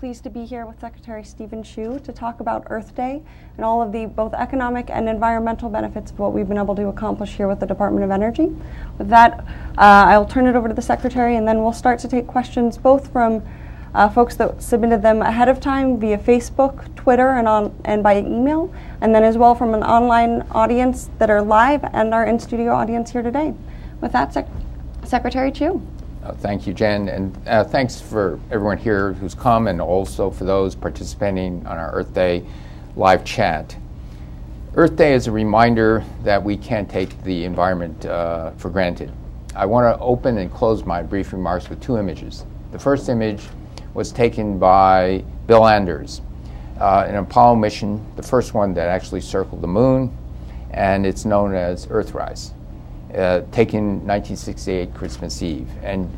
Pleased to be here with Secretary Steven Chu to talk about Earth Day and all of the both economic and environmental benefits of what we've been able to accomplish here with the Department of Energy. With that, I'll turn it over to the Secretary, and then we'll start to take questions both from folks that submitted them ahead of time via Facebook, Twitter, and by email, and then as well from an online audience that are live and our in-studio audience here today. With that, Secretary Chu. Thank you, Jen, and thanks for everyone here who's come, and also for those participating on our Earth Day live chat. Earth Day is a reminder that we can't take the environment for granted. I want to open and close my brief remarks with two images. The first image was taken by Bill Anders, an Apollo mission, the first one that actually circled the moon, and it's known as Earthrise. Taken 1968 Christmas Eve. And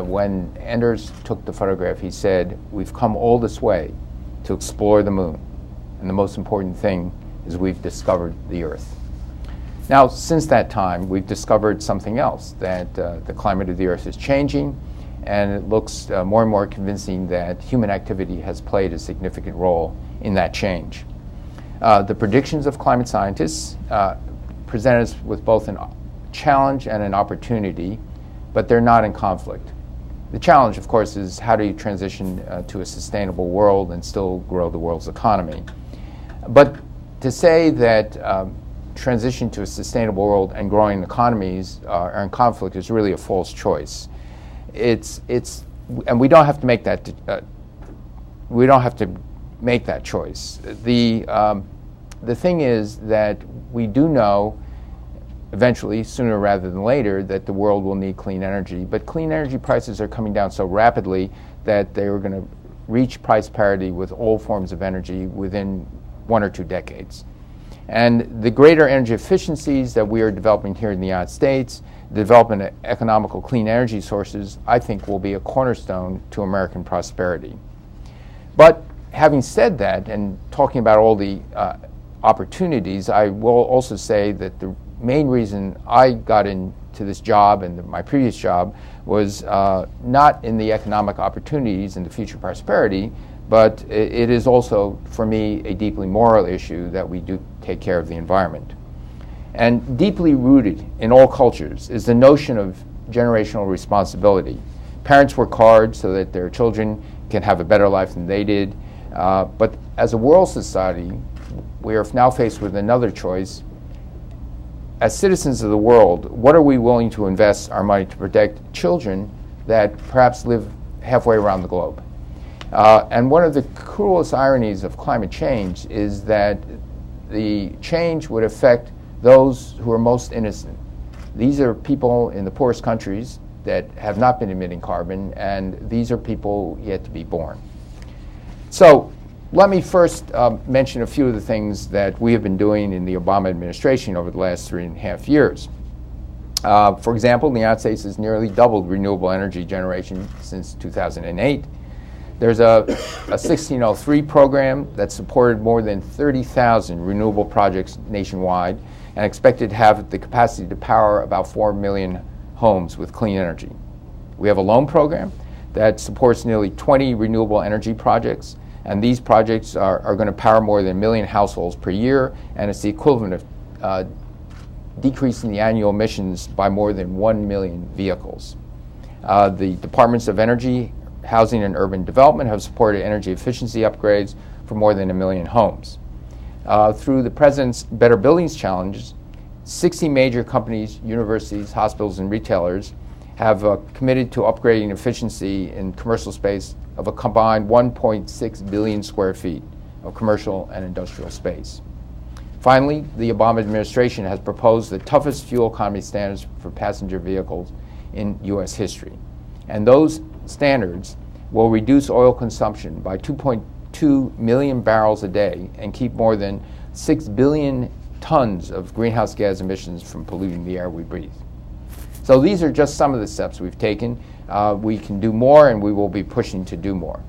when Anders took the photograph, he said, "We've come all this way to explore the moon. And the most important thing is we've discovered the Earth." Now, since that time, we've discovered something else, that the climate of the Earth is changing, and it looks more and more convincing that human activity has played a significant role in that change. The predictions of climate scientists present us with both an challenge and an opportunity, but they're not in conflict. The challenge, of course, is how do you transition to a sustainable world and still grow the world's economy. But to say that transition to a sustainable world and growing economies are in conflict is really a false choice. And we don't have to make that. We don't have to make that choice. The thing is that we do know, eventually, sooner rather than later, that the world will need clean energy. But clean energy prices are coming down so rapidly that they are going to reach price parity with all forms of energy within 1 or 2 decades. And the greater energy efficiencies that we are developing here in the United States, the development of economical clean energy sources, I think will be a cornerstone to American prosperity. But having said that, and talking about all the opportunities, I will also say that the main reason I got into this job and my previous job was not in the economic opportunities and the future prosperity, but it is also, for me, a deeply moral issue that we do take care of the environment. And deeply rooted in all cultures is the notion of generational responsibility. Parents work hard so that their children can have a better life than they did, but as a world society, we are now faced with another choice. As citizens of the world, what are we willing to invest our money to protect children that perhaps live halfway around the globe? And one of the cruelest ironies of climate change is that the change would affect those who are most innocent. These are people in the poorest countries that have not been emitting carbon, and these are people yet to be born. So let me first mention a few of the things that we have been doing in the Obama administration over the last 3.5 years. For example, the United States has nearly doubled renewable energy generation since 2008. There's a 1603 program that supported more than 30,000 renewable projects nationwide and expected to have the capacity to power about 4 million homes with clean energy. We have a loan program that supports nearly 20 renewable energy projects, and these projects are going to power more than 1 million households per year, and it's the equivalent of decreasing the annual emissions by more than 1 million vehicles. The Departments of Energy, Housing and Urban Development have supported energy efficiency upgrades for more than 1 million homes. Through the President's Better Buildings Challenge, 60 major companies, universities, hospitals, and retailers have committed to upgrading efficiency in commercial space of a combined 1.6 billion square feet of commercial and industrial space. Finally, the Obama administration has proposed the toughest fuel economy standards for passenger vehicles in U.S. history. And those standards will reduce oil consumption by 2.2 million barrels a day and keep more than 6 billion tons of greenhouse gas emissions from polluting the air we breathe. So these are just some of the steps we've taken. We can do more, and we will be pushing to do more.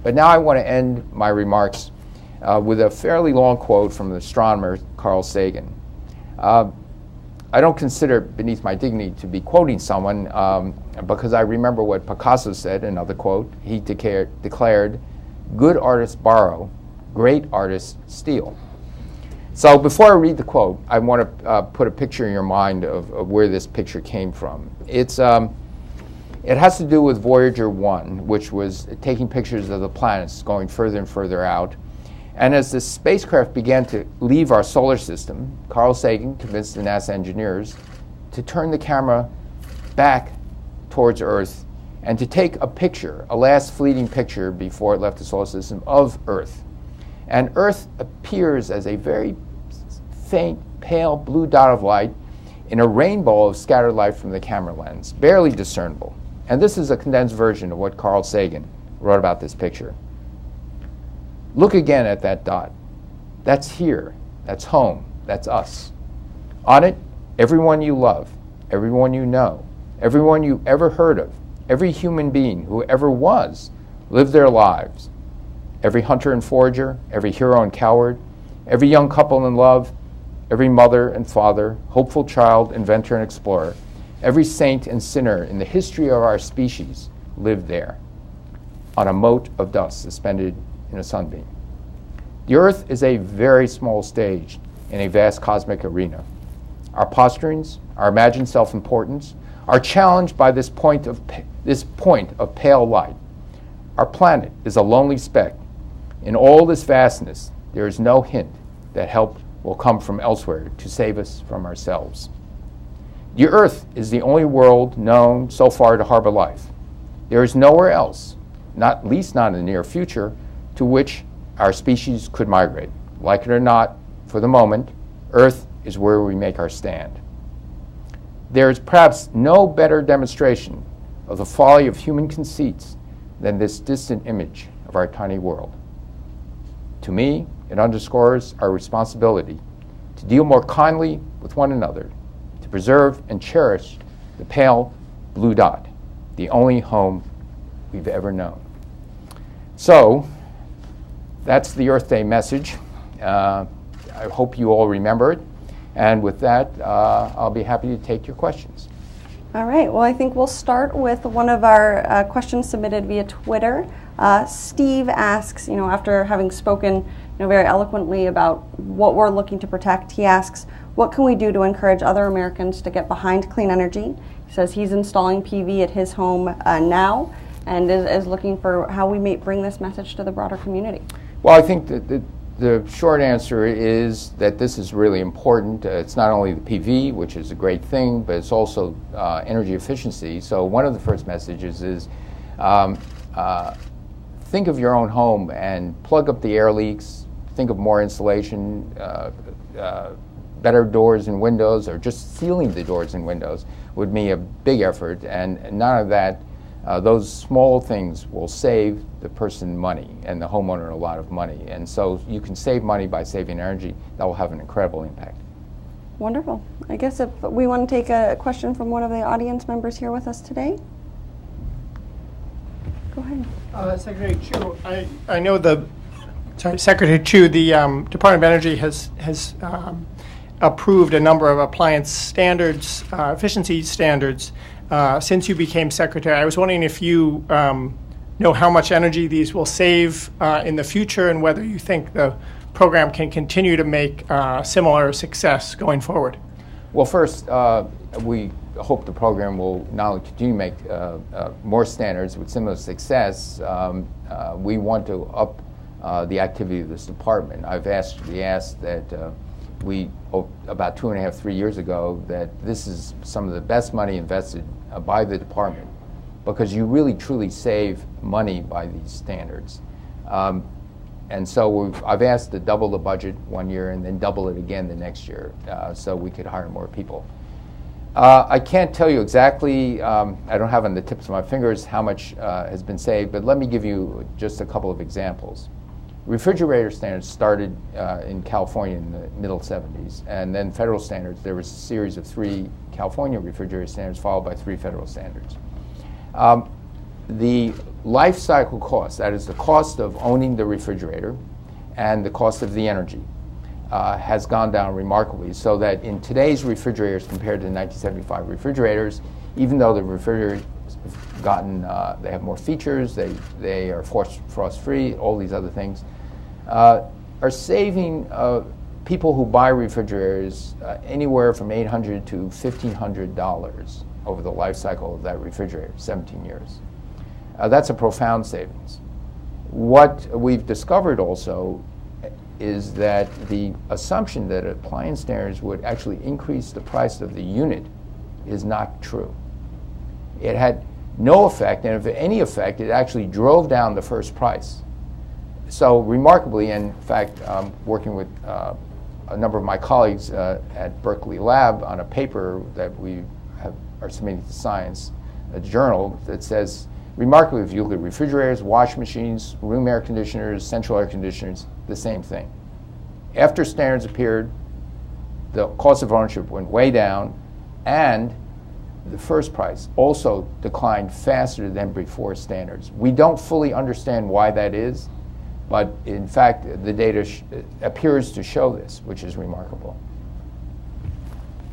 But now I want to end my remarks with a fairly long quote from the astronomer Carl Sagan. I don't consider it beneath my dignity to be quoting someone because I remember what Picasso said, another quote. He declared, Good artists borrow, great artists steal. So before I read the quote, I want to put a picture in your mind of where this picture came from. It has to do with Voyager 1, which was taking pictures of the planets going further and further out. And as the spacecraft began to leave our solar system, Carl Sagan convinced the NASA engineers to turn the camera back towards Earth and to take a picture, a last fleeting picture before it left the solar system of Earth. And Earth appears as a very faint, pale blue dot of light in a rainbow of scattered light from the camera lens, barely discernible. And this is a condensed version of what Carl Sagan wrote about this picture. Look again at that dot. That's here. That's home. That's us. On it, everyone you love, everyone you know, everyone you ever heard of, every human being who ever was, lived their lives. Every hunter and forager, every hero and coward, every young couple in love, every mother and father, hopeful child, inventor and explorer, every saint and sinner in the history of our species lived there, on a mote of dust suspended in a sunbeam. The Earth is a very small stage in a vast cosmic arena. Our posturings, our imagined self-importance, are challenged by this point of pale light. Our planet is a lonely speck. In all this vastness, there is no hint that help will come from elsewhere to save us from ourselves. The Earth is the only world known so far to harbor life. There is nowhere else, not least not in the near future, to which our species could migrate. Like it or not, for the moment, Earth is where we make our stand. There is perhaps no better demonstration of the folly of human conceits than this distant image of our tiny world. To me, it underscores our responsibility to deal more kindly with one another, to preserve and cherish the pale blue dot, the only home we've ever known. So, that's the Earth Day message. I hope you all remember it. And with that, I'll be happy to take your questions. All right. Well, I think we'll start with one of our questions submitted via Twitter. Steve asks, after having spoken very eloquently about what we're looking to protect, he asks, what can we do to encourage other Americans to get behind clean energy? He says he's installing PV at his home now and is looking for how we may bring this message to the broader community. Well, I think that the short answer is that this is really important. It's not only the PV, which is a great thing, but it's also energy efficiency. So one of the first messages is think of your own home and plug up the air leaks. Think of more insulation, better doors and windows, or just sealing the doors and windows would be a big effort. And none of that, those small things will save the person money and the homeowner a lot of money. And so you can save money by saving energy. That will have an incredible impact. Wonderful. I guess if we want to take a question from one of the audience members here with us today. Go ahead. Secretary Chu, I know Secretary Chu, the Department of Energy has approved a number of appliance standards, efficiency standards, since you became Secretary. I was wondering if you know how much energy these will save in the future and whether you think the program can continue to make similar success going forward. Well, first, we hope the program will not only continue to make more standards with similar success. We want to up the activity of this department. I've actually asked that about 2.5, 3 years ago, that this is some of the best money invested by the department, because you really truly save money by these standards. And so I've asked to double the budget one year and then double it again the next year, so we could hire more people. I can't tell you exactly, I don't have on the tips of my fingers how much has been saved, but let me give you just a couple of examples. Refrigerator standards started in California in the middle 70s, and then federal standards. There was a series of 3 California refrigerator standards followed by 3 federal standards. The life cycle cost, that is the cost of owning the refrigerator and the cost of the energy, has gone down remarkably, so that in today's refrigerators compared to 1975 refrigerators, even though the refrigerators gotten, they have more features, they are frost-free, all these other things, are saving people who buy refrigerators anywhere from $800 to $1,500 over the life cycle of that refrigerator, 17 years. That's a profound savings. What we've discovered also is that the assumption that appliance standards would actually increase the price of the unit is not true. It had no effect, and if any effect, it actually drove down the first price. So remarkably, in fact, working with a number of my colleagues at Berkeley Lab on a paper that we are submitting to Science, a journal that says, remarkably, if you look at refrigerators, washing machines, room air conditioners, central air conditioners, the same thing. After standards appeared, the cost of ownership went way down, and the first price also declined faster than before standards. We don't fully understand why that is, but in fact, the data appears to show this, which is remarkable.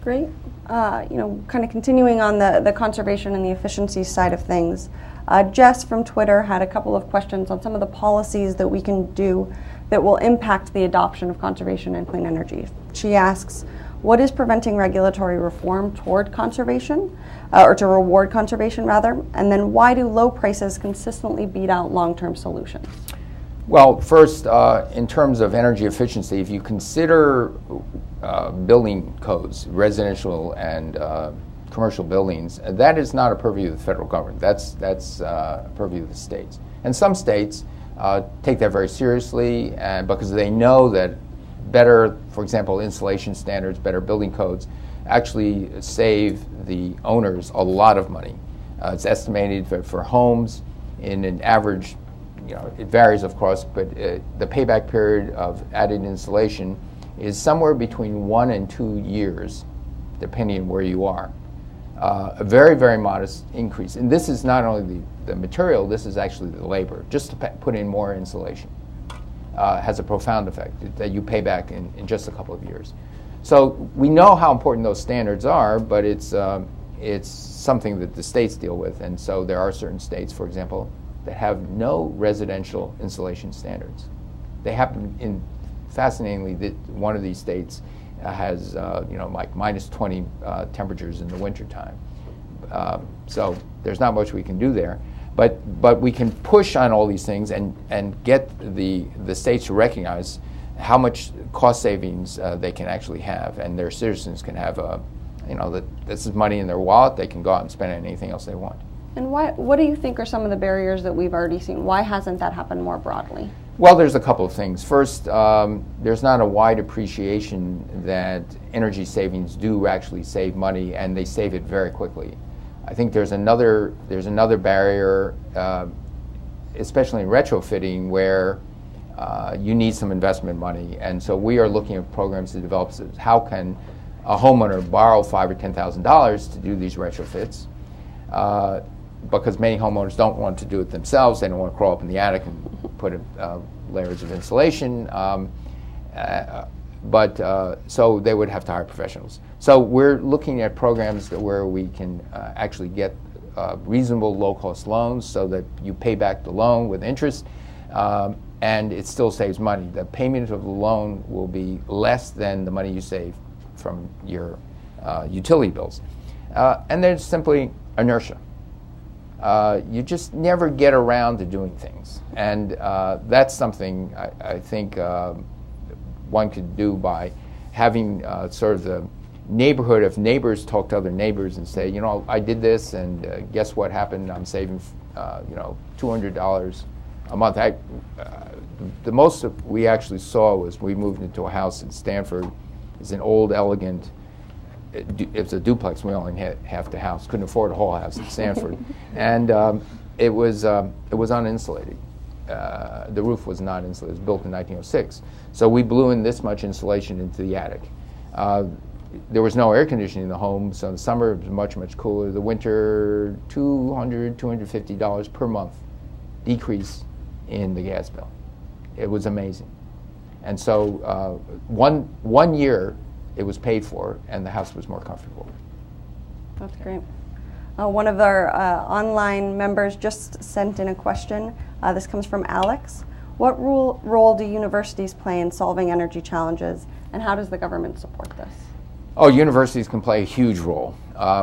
Great. Kind of continuing on the conservation and the efficiency side of things, Jess from Twitter had a couple of questions on some of the policies that we can do that will impact the adoption of conservation and clean energy. She asks, what is preventing regulatory reform toward conservation, or to reward conservation rather? And then why do low prices consistently beat out long-term solutions? Well, first, in terms of energy efficiency, if you consider building codes, residential and commercial buildings, that is not a purview of the federal government. That's a purview of the states. And some states take that very seriously, because they know that better, for example, insulation standards, better building codes, actually save the owners a lot of money. It's estimated for homes in an average, it varies of course, but the payback period of added insulation is somewhere between 1 and 2 years, depending on where you are. A very, very modest increase. And this is not only the material, this is actually the labor. Just to put in more insulation has a profound effect that you pay back in just a couple of years. So we know how important those standards are, but it's something that the states deal with. And so there are certain states, for example, that have no residential insulation standards. They happen fascinatingly, that one of these states has like minus 20 temperatures in the wintertime. So there's not much we can do there. But we can push on all these things and get the states to recognize how much cost savings they can actually have, and their citizens can have that this is money in their wallet. They can go out and spend it on anything else they want. And what do you think are some of the barriers that we've already seen? Why hasn't that happened more broadly? Well, there's a couple of things. First, there's not a wide appreciation that energy savings do actually save money, and they save it very quickly. I think there's another barrier, especially in retrofitting, where you need some investment money, and so we are looking at programs to develop how can a homeowner borrow $5,000 or $10,000 to do these retrofits, because many homeowners don't want to do it themselves. They don't want to crawl up in the attic and put layers of insulation, so they would have to hire professionals. So we're looking at programs where we can actually get reasonable low-cost loans so that you pay back the loan with interest, and it still saves money. The payment of the loan will be less than the money you save from your utility bills. And there's simply inertia. You just never get around to doing things. And that's something I think one could do by having sort of the neighborhood of neighbors talk to other neighbors and say, I did this, and guess what happened? I'm saving, $200 a month. The most we actually saw was we moved into a house in Stanford. It's an old, elegant. It's a duplex. We only had half the house. Couldn't afford a whole house in Stanford, and it was uninsulated. The roof was not insulated. It was built in 1906. So we blew in this much insulation into the attic. There was no air conditioning in the home, so in the summer it was much, much cooler. The winter, $200, $250 per month decrease in the gas bill. It was amazing. And so one year it was paid for, and the house was more comfortable. That's great. One of our online members just sent in a question. This comes from Alex. What role do universities play in solving energy challenges, and how does the government support this? Oh, universities can play a huge role.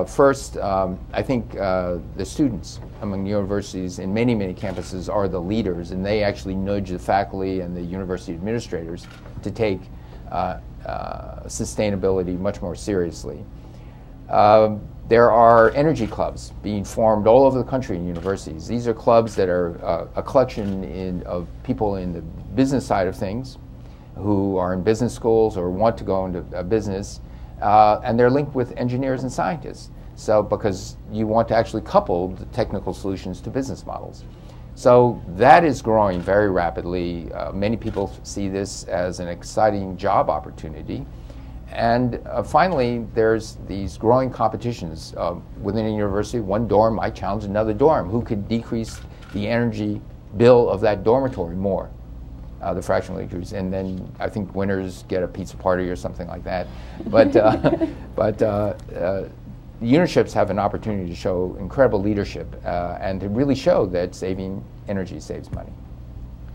First, I think the students among universities in many, many campuses are the leaders, and they actually nudge the faculty and the university administrators to take sustainability much more seriously. There are energy clubs being formed all over the country in universities. These are clubs that are a collection of people in the business side of things who are in business schools or want to go into a business, and they're linked with engineers and scientists. So because you want to actually couple the technical solutions to business models. So that is growing very rapidly. Many people see this as an exciting job opportunity. And finally, there's these growing competitions within a university. One dorm might challenge another dorm. Who could decrease the energy bill of that dormitory more? The fractional leaders, and then I think winners get a pizza party or something like that. But unitships have an opportunity to show incredible leadership and to really show that saving energy saves money.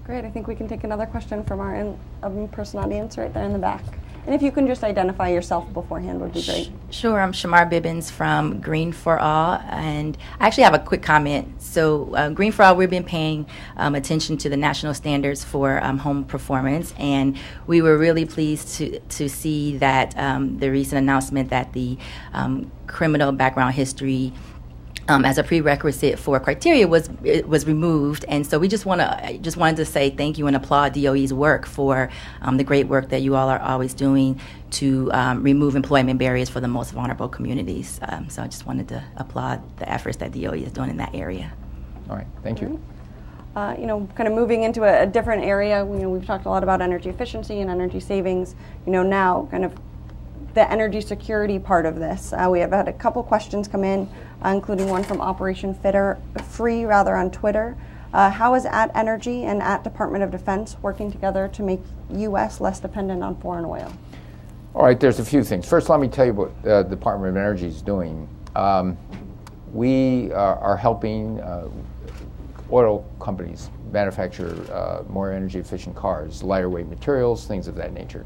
Great. I think we can take another question from our in-person audience right there in the back. And if you can just identify yourself beforehand would be great. Sure. I'm Shamar Bibbins from Green for All, and I actually have a quick comment. So Green for All, we've been paying attention to the national standards for home performance, and we were really pleased to see that the recent announcement that the criminal background history as a prerequisite for criteria was removed, and so we just wanted to say thank you and applaud DOE's work for the great work that you all are always doing to remove employment barriers for the most vulnerable communities. So I just wanted to applaud the efforts that DOE is doing in that area. All right, thank you. Kind of moving into a different area. We've talked a lot about energy efficiency and energy savings. Now kind of the energy security part of this. We have had a couple questions come in, including one from Operation Free on Twitter. How is @Energy and @Department of Defense working together to make U.S. less dependent on foreign oil? All right, there's a few things. First, let me tell you what the Department of Energy is doing. We are helping oil companies manufacture more energy efficient cars, lighter weight materials, things of that nature.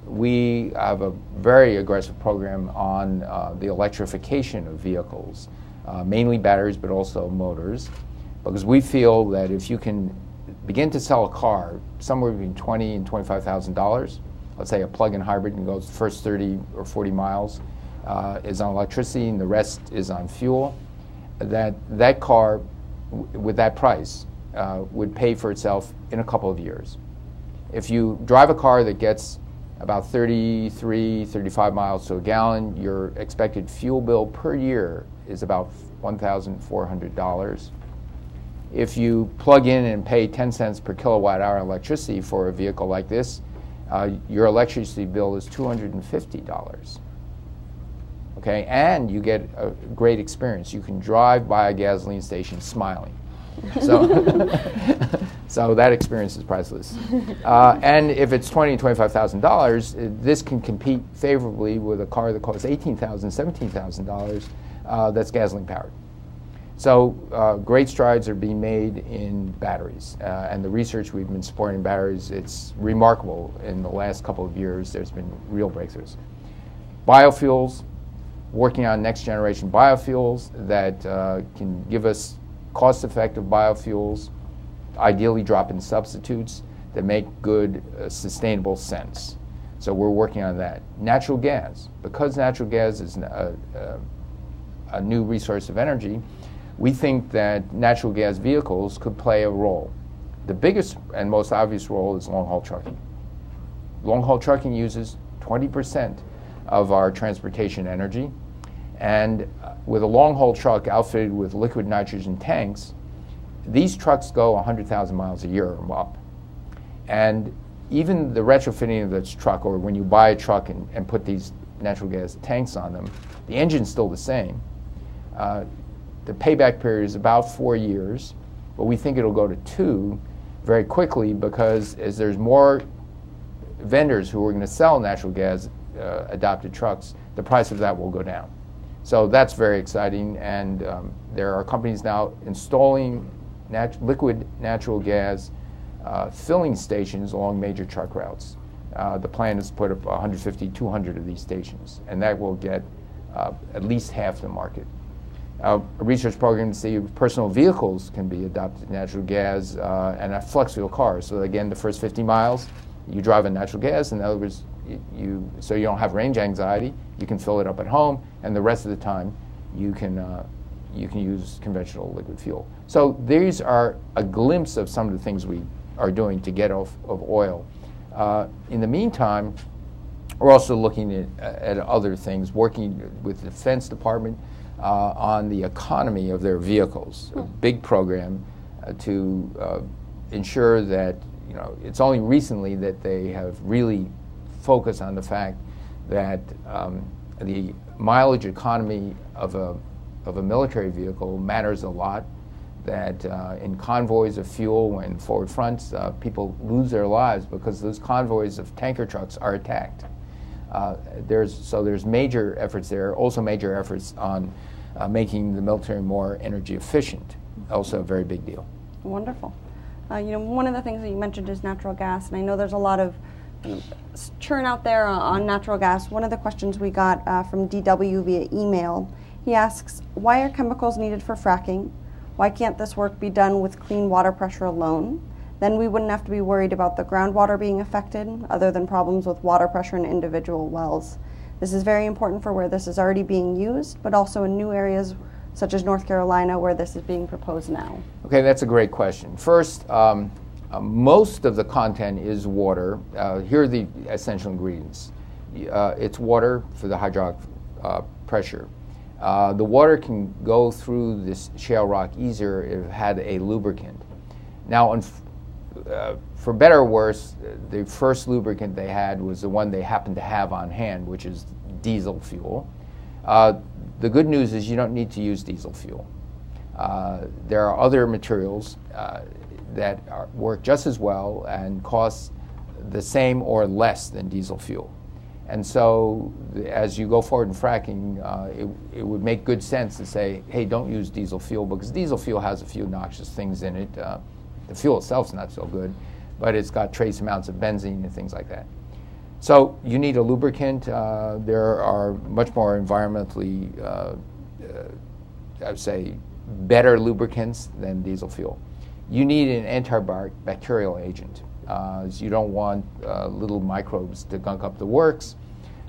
We have a very aggressive program on the electrification of vehicles, mainly batteries, but also motors, because we feel that if you can begin to sell a car somewhere between $20,000 and $25,000, let's say a plug-in hybrid and goes the first 30 or 40 miles, is on electricity and the rest is on fuel, that car with that price would pay for itself in a couple of years. If you drive a car that gets about 33, 35 miles to a gallon, your expected fuel bill per year is about $1,400. If you plug in and pay 10 cents per kilowatt hour electricity for a vehicle like this, your electricity bill is $250. Okay, and you get a great experience. You can drive by a gasoline station smiling. So that experience is priceless. And if it's $20,000 to $25,000, this can compete favorably with a car that costs $18,000, $17,000 that's gasoline powered. So great strides are being made in batteries. And the research we've been supporting in batteries, it's remarkable. In the last couple of years, there's been real breakthroughs. Biofuels, working on next generation biofuels that can give us cost-effective biofuels, ideally drop-in substitutes that make good, sustainable sense. So we're working on that. Natural gas, because natural gas is a new resource of energy, we think that natural gas vehicles could play a role. The biggest and most obvious role is long-haul trucking. Long-haul trucking uses 20% of our transportation energy, and with a long-haul truck outfitted with liquid nitrogen tanks, these trucks go 100,000 miles a year or up. And even the retrofitting of this truck, or when you buy a truck and put these natural gas tanks on them, the engine's still the same. The payback period is about 4 years, but we think it'll go to 2 very quickly, because as there's more vendors who are going to sell natural gas adopted trucks, the price of that will go down. So that's very exciting, and there are companies now installing liquid natural gas filling stations along major truck routes. The plan is to put up 150, 200 of these stations, and that will get at least half the market. A research program to see if personal vehicles can be adopted to natural gas and a flex fuel car. So again, the first 50 miles, you drive on natural gas. In other words, so you don't have range anxiety. You can fill it up at home, and the rest of the time, you can use conventional liquid fuel. So these are a glimpse of some of the things we are doing to get off of oil. In the meantime, we're also looking at other things, working with the Defense Department on the economy of their vehicles, a big program to ensure that, it's only recently that they have really focused on the fact that the mileage economy of a military vehicle matters a lot, that in convoys of fuel and forward fronts, people lose their lives because those convoys of tanker trucks are attacked. There's major efforts there, also major efforts on making the military more energy efficient, also a very big deal. Wonderful. One of the things that you mentioned is natural gas, and I know there's a lot of churn out there on natural gas. One of the questions we got from DW via email, he asks, why are chemicals needed for fracking? Why can't this work be done with clean water pressure alone? Then we wouldn't have to be worried about the groundwater being affected, other than problems with water pressure in individual wells. This is very important for where this is already being used, but also in new areas such as North Carolina where this is being proposed now. Okay, that's a great question. First, most of the content is water. Here are the essential ingredients. It's water for the hydraulic pressure. The water can go through this shale rock easier if it had a lubricant. Now, for better or worse, the first lubricant they had was the one they happened to have on hand, which is diesel fuel. The good news is you don't need to use diesel fuel. There are other materials that work just as well and cost the same or less than diesel fuel. And so as you go forward in fracking, it would make good sense to say, hey, don't use diesel fuel, because diesel fuel has a few noxious things in it. The fuel itself is not so good, but it's got trace amounts of benzene and things like that. So you need a lubricant. There are much more environmentally, I would say, better lubricants than diesel fuel. You need an antibacterial agent. You don't want little microbes to gunk up the works.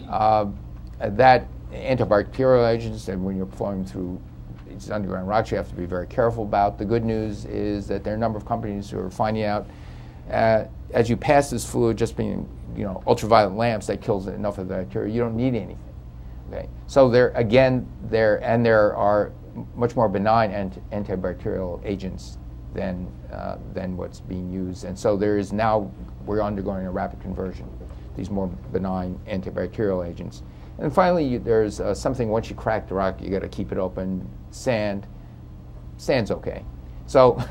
That antibacterial agents, and when you're flowing through these underground rocks, you have to be very careful about. The good news is that there are a number of companies who are finding out as you pass this fluid, just being ultraviolet lamps that kills enough of the bacteria, you don't need anything. Okay, so there are much more benign antibacterial agents than what's being used, and so we're undergoing a rapid conversion. These more benign antibacterial agents, and finally there's something. Once you crack the rock, you got to keep it open. Sand's okay. So,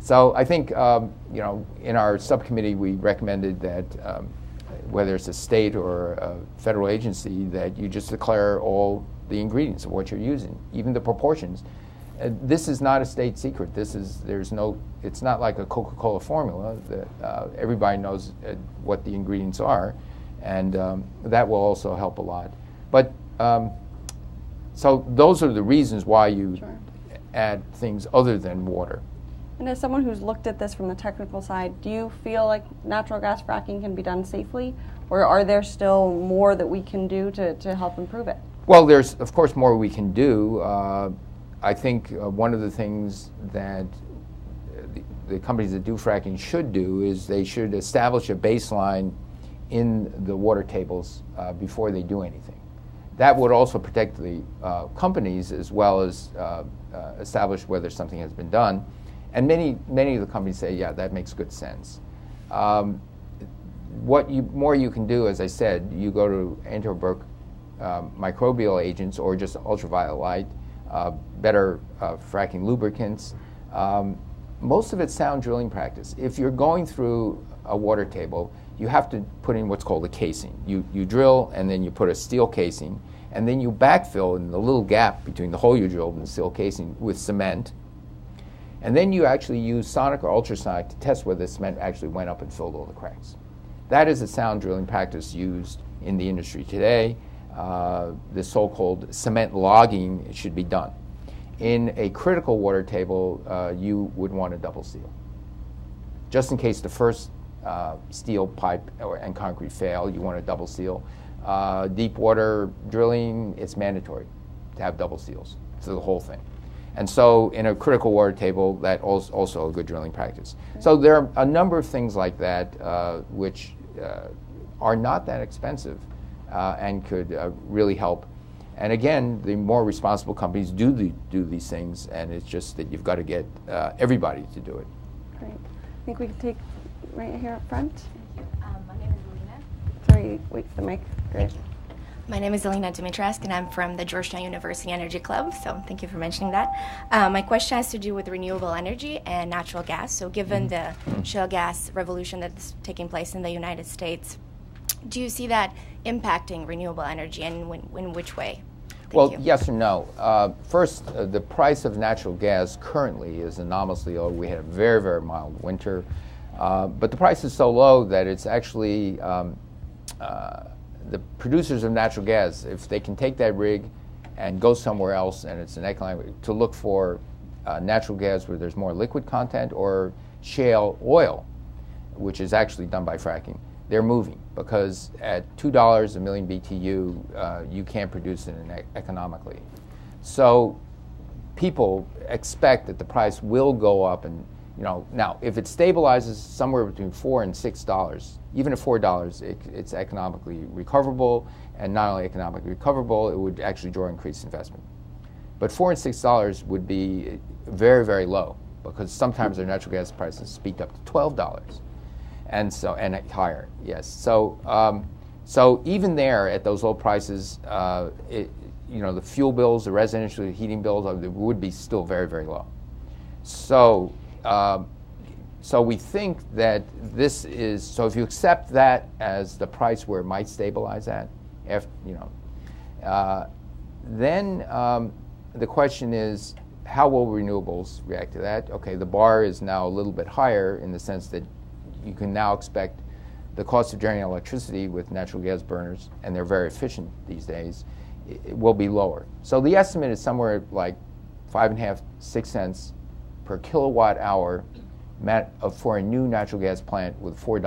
so I think in our subcommittee we recommended that whether it's a state or a federal agency, that you just declare all the ingredients of what you're using, even the proportions. This is not a state secret. It's not like a Coca-Cola formula that everybody knows what the ingredients are, and that will also help a lot. But so those are the reasons why you add things other than water. And as someone who's looked at this from the technical side, do you feel like natural gas fracking can be done safely, or are there still more that we can do to help improve it? Well, there's of course more we can do. I think one of the things that the companies that do fracking should do is they should establish a baseline in the water tables before they do anything. That would also protect the companies as well as establish whether something has been done. And many of the companies say, yeah, that makes good sense. What more you can do, as I said, you go to microbial agents or just ultraviolet light, better fracking lubricants. Most of it's sound drilling practice. If you're going through a water table, you have to put in what's called a casing. You drill and then you put a steel casing, and then you backfill in the little gap between the hole you drilled and the steel casing with cement. And then you actually use sonic or ultrasonic to test whether the cement actually went up and filled all the cracks. That is a sound drilling practice used in the industry today. The so-called cement logging should be done. In a critical water table, you would want a double seal. Just in case the first steel pipe and concrete fail, you want a double seal. Deep water drilling, it's mandatory to have double seals for the whole thing. And so in a critical water table, that also a good drilling practice. So there are a number of things like that which are not that expensive and could really help. And again, the more responsible companies do these things, and it's just that you've got to get everybody to do it. Great. I think we can take right here up front. My name is Alina. Sorry, wait for the mic. Great. My name is Alina Dimitrescu, and I'm from the Georgetown University Energy Club, so thank you for mentioning that. My question has to do with renewable energy and natural gas. So given the shale gas revolution that's taking place in the United States, do you see that impacting renewable energy, and in which way? Well, yes or no. First, the price of natural gas currently is anomalously low. We had a very, very mild winter. But the price is so low that it's actually the producers of natural gas, if they can take that rig and go somewhere else, and it's an economic, to look for natural gas where there's more liquid content, or shale oil, which is actually done by fracking, they're moving, because at $2 a million BTU, you can't produce it economically. So people expect that the price will go up, and now if it stabilizes somewhere between $4 and $6, even at $4, it's economically recoverable, and not only economically recoverable, it would actually draw increased investment. But $4 and $6 would be very, very low, because sometimes their natural gas prices speak up to $12. And higher, yes. So, so even there at those low prices, the fuel bills, the residential heating bills, would be still very, very low. So, so we think that this is, so if you accept that as the price where it might stabilize at, then the question is, how will renewables react to that? Okay, the bar is now a little bit higher in the sense that you can now expect the cost of generating electricity with natural gas burners, and they're very efficient these days, it will be lower. So the estimate is somewhere like 5.5, 6 cents per kilowatt hour for a new natural gas plant with $4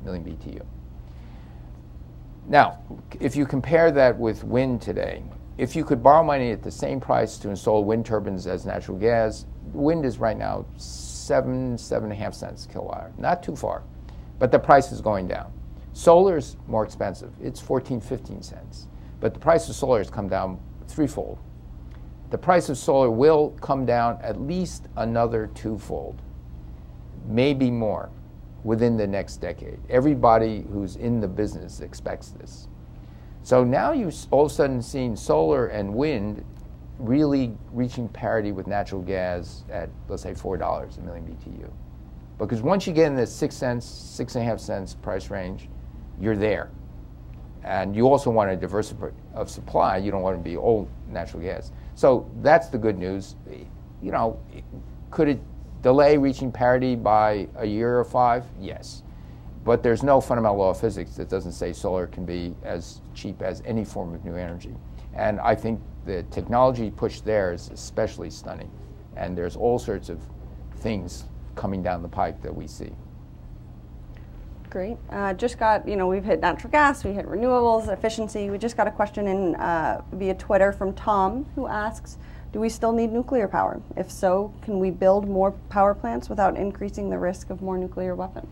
million BTU. Now, if you compare that with wind today, if you could borrow money at the same price to install wind turbines as natural gas, wind is right now 7.5 cents a kilowatt hour. Not too far, but the price is going down. Solar is more expensive. It's 14, 15 cents. But the price of solar has come down threefold. The price of solar will come down at least another twofold, maybe more, within the next decade. Everybody who's in the business expects this. So now you've all of a sudden seen solar and wind really reaching parity with natural gas at, let's say, $4 a million BTU. Because once you get in the 6 cents, 6.5 cents price range, you're there. And you also want a diversity of supply. You don't want to be old natural gas. So that's the good news. Could it delay reaching parity by a year or 5? Yes. But there's no fundamental law of physics that doesn't say solar can be as cheap as any form of new energy. And I think the technology push there is especially stunning. And there's all sorts of things coming down the pike that we see. Great. Just got, we've hit natural gas, we hit renewables, efficiency. We just got a question in via Twitter from Tom, who asks, do we still need nuclear power? If so, can we build more power plants without increasing the risk of more nuclear weapons?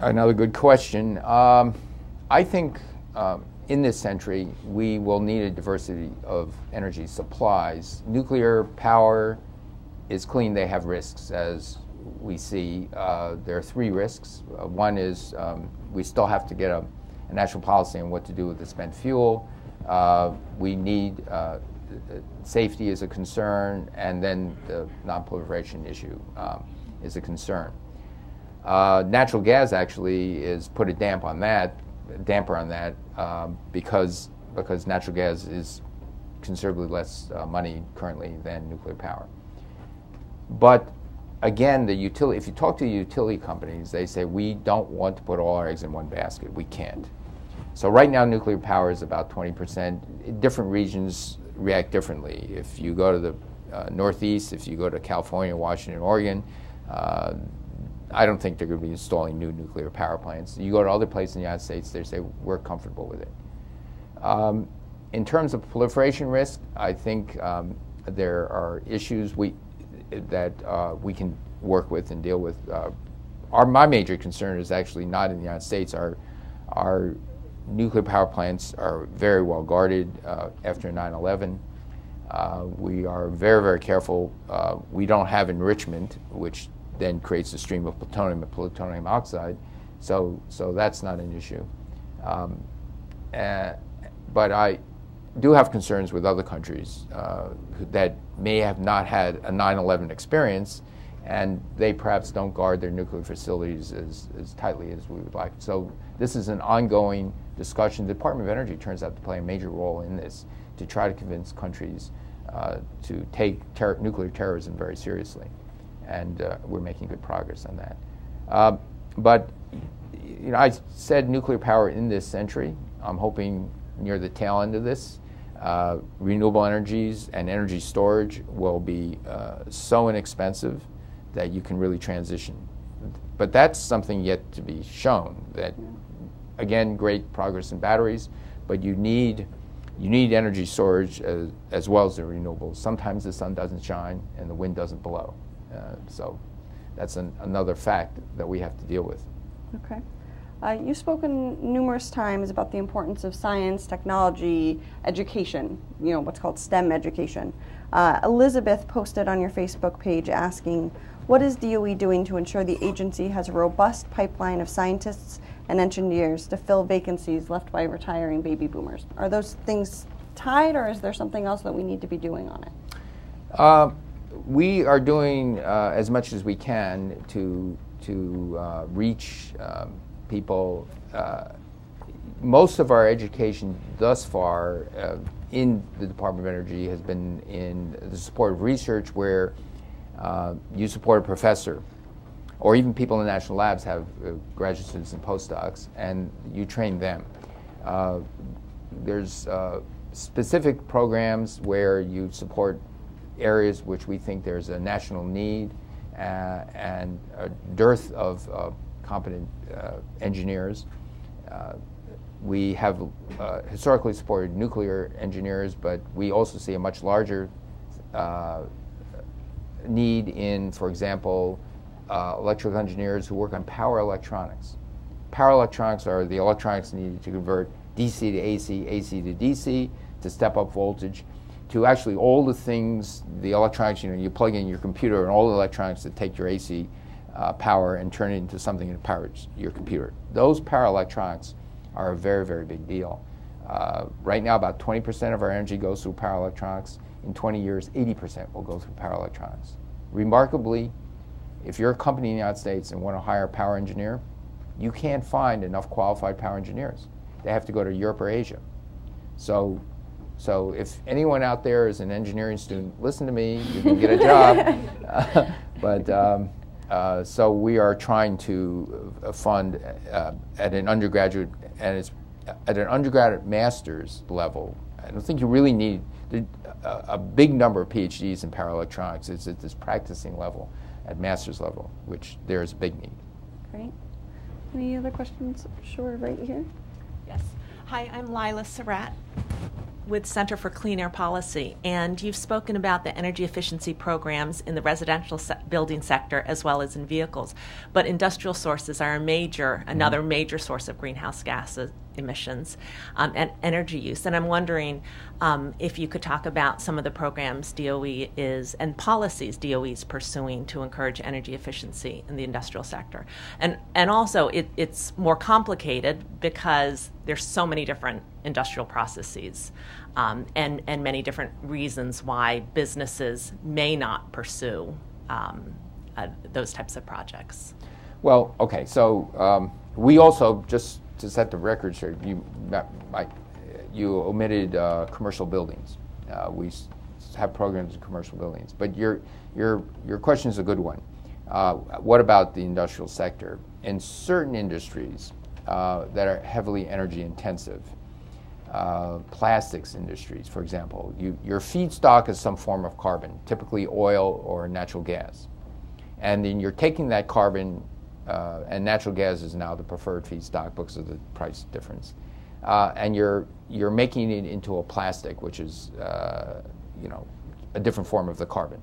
Another good question. I think in this century, we will need a diversity of energy supplies. Nuclear power is clean. They have risks, as we see. There are 3 risks. One is we still have to get a national policy on what to do with the spent fuel. We need safety is a concern, and then the non-proliferation issue is a concern. Natural gas actually is put a damper on that because because natural gas is considerably less money currently than nuclear power. But again, if you talk to the utility companies, they say, we don't want to put all our eggs in one basket. We can't. So right now, nuclear power is about 20%. Different regions react differently. If you go to the Northeast, if you go to California, Washington, Oregon, I don't think they're going to be installing new nuclear power plants. You go to other places in the United States, they say, we're comfortable with it. In terms of proliferation risk, I think there are issues that we can work with and deal with. My major concern is actually not in the United States. Our nuclear power plants are very well guarded after 9/11. We are very, very careful. We don't have enrichment, which then creates a stream of plutonium and plutonium oxide. So that's not an issue. But I do have concerns with other countries that may have not had a 9/11 experience, and they perhaps don't guard their nuclear facilities as tightly as we would like. So this is an ongoing discussion. The Department of Energy turns out to play a major role in this, to try to convince countries to take nuclear terrorism very seriously. And we're making good progress on that. But I said nuclear power in this century. I'm hoping near the tail end of this, renewable energies and energy storage will be so inexpensive that you can really transition. But that's something yet to be shown. That, again, great progress in batteries, but you need energy storage as well as the renewables. Sometimes the sun doesn't shine and the wind doesn't blow. So that's another fact that we have to deal with. Okay. You've spoken numerous times about the importance of science, technology, education, what's called STEM education. Elizabeth posted on your Facebook page asking, what is DOE doing to ensure the agency has a robust pipeline of scientists and engineers to fill vacancies left by retiring baby boomers? Are those things tied, or is there something else that we need to be doing on it? We are doing as much as we can to reach people. Most of our education thus far in the Department of Energy has been in the support of research, where you support a professor, or even people in the national labs have graduate students and postdocs, and you train them. There's specific programs where you support areas which we think there's a national need and a dearth of competent engineers. We have historically supported nuclear engineers, but we also see a much larger need in, for example, electrical engineers who work on power electronics. Power electronics are the electronics needed to convert DC to AC, AC to DC, to step up voltage, to actually all the things, the electronics, you plug in your computer and all the electronics that take your AC power and turn it into something that powers your computer. Those power electronics are a very, very big deal. Right now, about 20% of our energy goes through power electronics. In 20 years, 80% will go through power electronics. Remarkably, if you're a company in the United States and want to hire a power engineer, you can't find enough qualified power engineers. They have to go to Europe or Asia. So if anyone out there is an engineering student, listen to me, you can get a job. So we are trying to fund at an undergraduate, and it's at an undergraduate master's level. I don't think you really need a big number of PhDs in power electronics. It's at this practicing level, at master's level, which there is a big need. Great. Any other questions? Sure, right here. Yes. Hi, I'm Lila Surratt with Center for Clean Air Policy, and you've spoken about the energy efficiency programs in the residential building sector as well as in vehicles. But industrial sources are another major source of greenhouse gas emissions and energy use. And I'm wondering if you could talk about some of the programs DOE is and policies DOE is pursuing to encourage energy efficiency in the industrial sector. And also it's more complicated because there's so many different industrial processes and many different reasons why businesses may not pursue those types of projects. Well, okay, so we also, just to set the record straight, you omitted commercial buildings. We have programs in commercial buildings, but your question is a good one. What about the industrial sector? In certain industries that are heavily energy intensive, plastics industries, for example, your feedstock is some form of carbon, typically oil or natural gas. And then you're taking that carbon, and natural gas is now the preferred feedstock because of the price difference, and you're making it into a plastic, which is a different form of the carbon.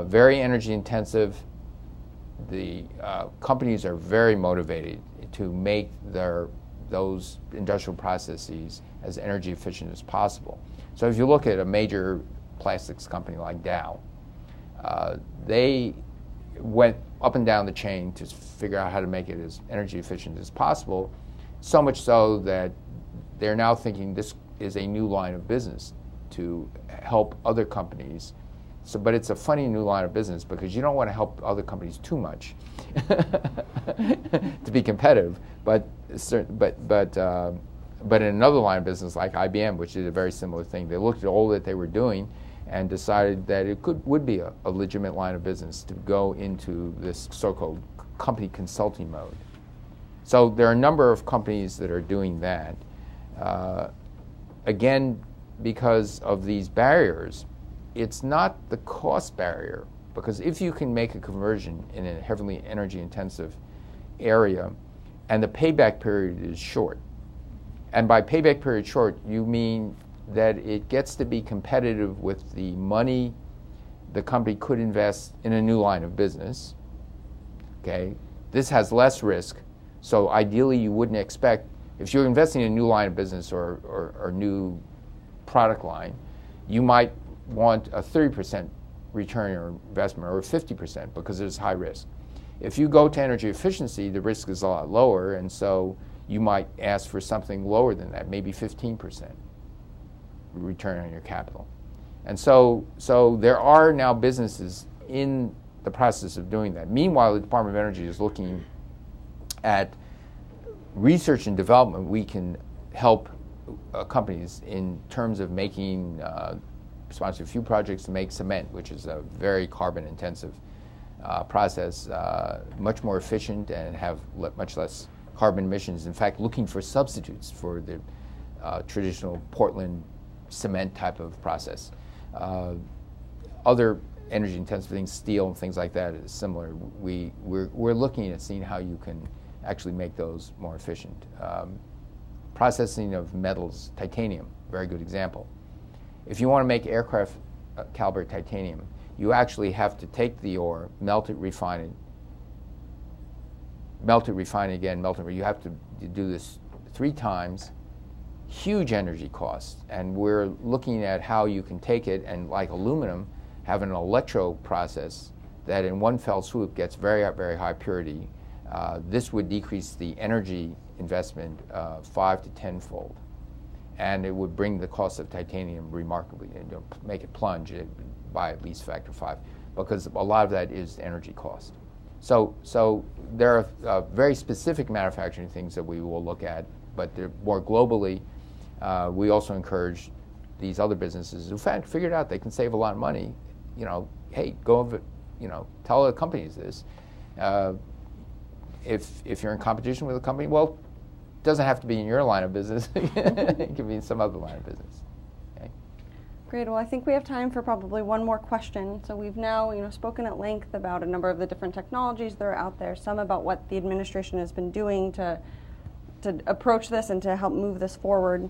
Very energy intensive. The companies are very motivated to make those industrial processes as energy efficient as possible. So if you look at a major plastics company like Dow, they went up and down the chain to figure out how to make it as energy efficient as possible, so much so that they're now thinking this is a new line of business to help other companies. So, but it's a funny new line of business because you don't want to help other companies too much to be competitive. But in another line of business like IBM, which did a very similar thing, they looked at all that they were doing and decided that it would be a legitimate line of business to go into this so-called company consulting mode. So there are a number of companies that are doing that. Again, because of these barriers, it's not the cost barrier, because if you can make a conversion in a heavily energy-intensive area and the payback period is short, and by payback period short, you mean that it gets to be competitive with the money the company could invest in a new line of business. Okay, this has less risk, so ideally you wouldn't expect, if you're investing in a new line of business or new product line, you might want a 30% return on investment or 50% because there's high risk. If you go to energy efficiency, the risk is a lot lower, and so you might ask for something lower than that, maybe 15% return on your capital. And so there are now businesses in the process of doing that. Meanwhile, the Department of Energy is looking at research and development. We can help companies in terms of making, sponsor a few projects to make cement, which is a very carbon intensive process, much more efficient and have much less carbon emissions. In fact, looking for substitutes for the traditional Portland cement type of process. Other energy intensive things, steel and things like that, is similar. We're looking at seeing how you can actually make those more efficient. Processing of metals, titanium, very good example. If you want to make aircraft caliber titanium, you actually have to take the ore, melt it, refine it again, melt it. You have to do this 3 times. Huge energy costs, and we're looking at how you can take it and, like aluminum, have an electro process that in one fell swoop gets very, very high purity. This would decrease the energy investment 5 to 10-fold, and it would bring the cost of titanium remarkably, make it plunge by at least factor 5, because a lot of that is energy cost. So there are very specific manufacturing things that we will look at, but more globally, we also encourage these other businesses who figured out they can save a lot of money. Hey, go over, tell the companies this. If you're in competition with a company, well, it doesn't have to be in your line of business. It can be in some other line of business. Okay? Great. Well, I think we have time for probably one more question. So we've now, spoken at length about a number of the different technologies that are out there, some about what the administration has been doing to approach this and to help move this forward.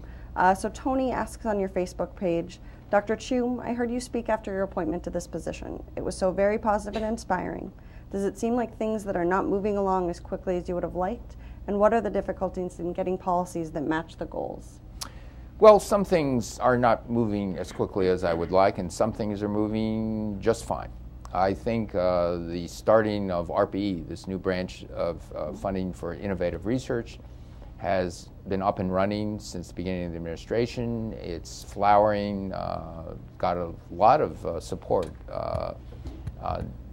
So Tony asks on your Facebook page, Dr. Chu, I heard you speak after your appointment to this position. It was so very positive and inspiring. Does it seem like things that are not moving along as quickly as you would have liked? And what are the difficulties in getting policies that match the goals? Well, some things are not moving as quickly as I would like, and some things are moving just fine. I think the starting of RPE, this new branch of funding for innovative research, has been up and running since the beginning of the administration. It's flowering, got a lot of support,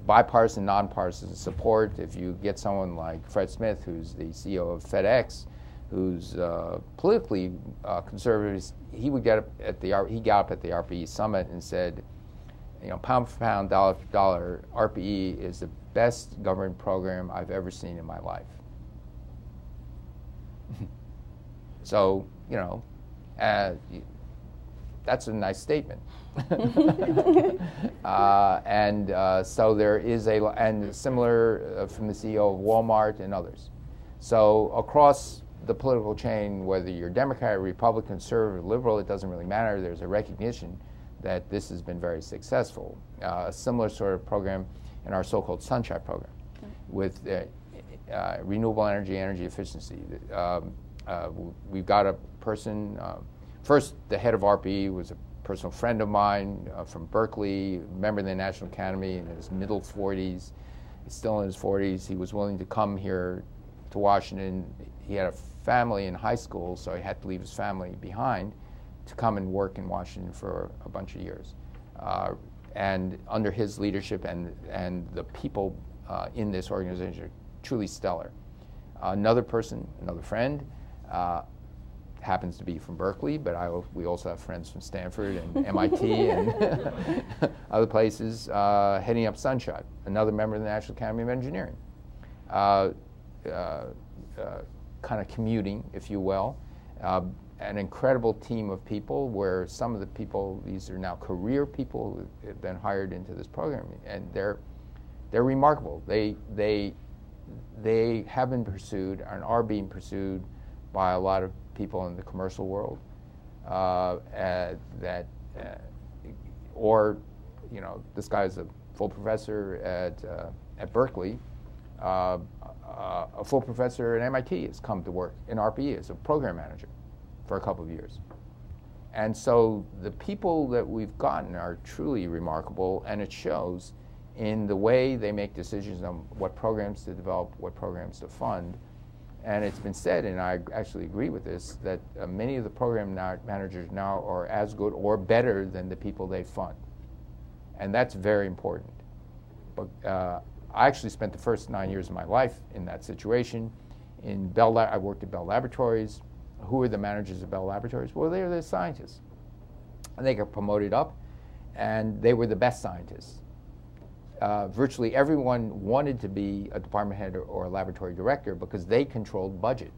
bipartisan, nonpartisan support. If you get someone like Fred Smith, who's the CEO of FedEx, who's politically conservative, he got up at the RPE summit and said, pound for pound, dollar for dollar, RPE is the best government program I've ever seen in my life. So, that's a nice statement. So there is and similar from the CEO of Walmart and others. So across the political chain, whether you're Democrat, Republican, conservative, liberal, it doesn't really matter. There's a recognition that this has been very successful. A similar sort of program in our so-called Sunshine program with renewable energy efficiency. We've got a person, first the head of RPE was a personal friend of mine from Berkeley, member of the National Academy in his middle 40s. He's still in his 40s. He was willing to come here to Washington. He had a family in high school, so he had to leave his family behind to come and work in Washington for a bunch of years. And under his leadership and the people in this organization are truly stellar. Another person, another friend, happens to be from Berkeley, but we also have friends from Stanford and MIT and other places heading up Sunshine, another member of the National Academy of Engineering. Kind of commuting, if you will. An incredible team of people where some of the people, these are now career people who have been hired into this program, and they're remarkable. They have been pursued and are being pursued by a lot of people in the commercial world this guy's a full professor at Berkeley. A full professor at MIT has come to work in RPE as a program manager for a couple of years. And so the people that we've gotten are truly remarkable, and it shows in the way they make decisions on what programs to develop, what programs to fund. And it's been said, and I actually agree with this, that many of the program managers now are as good or better than the people they fund. And that's very important. But I actually spent the first 9 years of my life in that situation. I worked at Bell Laboratories. Who are the managers of Bell Laboratories? Well, they were the scientists. And they got promoted up, and they were the best scientists. Virtually everyone wanted to be a department head or a laboratory director because they controlled budget.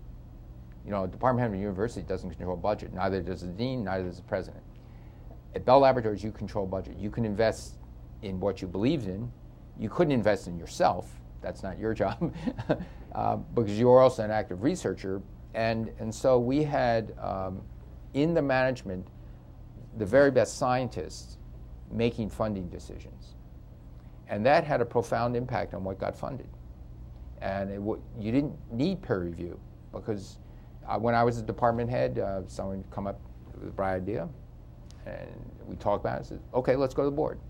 A department head of a university doesn't control budget. Neither does the dean, neither does the president. At Bell Laboratories, you control budget. You can invest in what you believed in. You couldn't invest in yourself. That's not your job. Because you are also an active researcher. And so we had, in the management, the very best scientists making funding decisions. And that had a profound impact on what got funded. And you didn't need peer review, because when I was a department head, someone would come up with a bright idea, and we talked about it and said, okay, let's go to the board.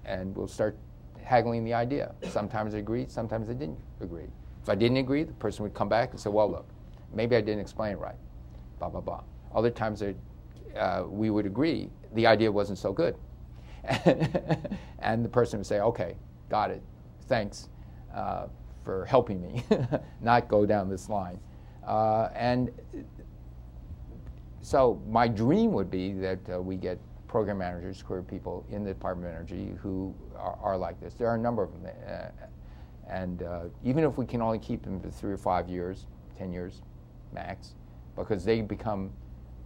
And we'll start haggling the idea. Sometimes they agreed, sometimes they didn't agree. If I didn't agree, the person would come back and say, well, look, maybe I didn't explain it right, blah, blah, blah. Other times we would agree the idea wasn't so good. And the person would say, okay, got it, thanks for helping me not go down this line. And so my dream would be that we get program managers, career people in the Department of Energy who are like this. There are a number of them. And even if we can only keep them for 3 or 5 years, 10 years max, because they become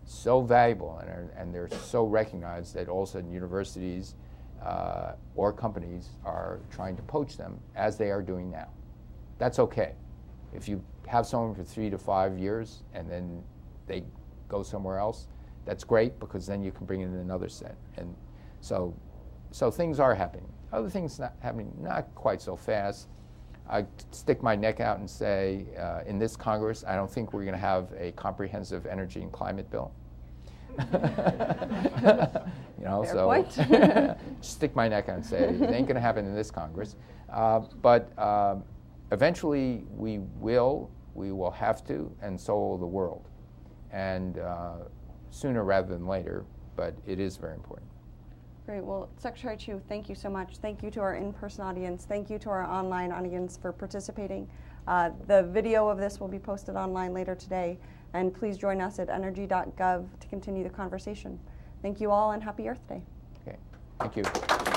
so valuable and they're so recognized that all of a sudden universities or companies are trying to poach them, as they are doing now. That's okay. If you have someone for 3 to 5 years and then they go somewhere else, that's great, because then you can bring in another set. And so things are happening. Other things not happening not quite so fast. I stick my neck out and say, in this Congress, I don't think we're going to have a comprehensive energy and climate bill. Fair point. Stick my neck out and say it ain't going to happen in this Congress. But eventually, we will have to, and so will the world, and sooner rather than later. But it is very important. Great. Well, Secretary Chu, thank you so much. Thank you to our in-person audience. Thank you to our online audience for participating. The video of this will be posted online later today, and please join us at energy.gov to continue the conversation. Thank you all, and happy Earth Day. Okay. Thank you.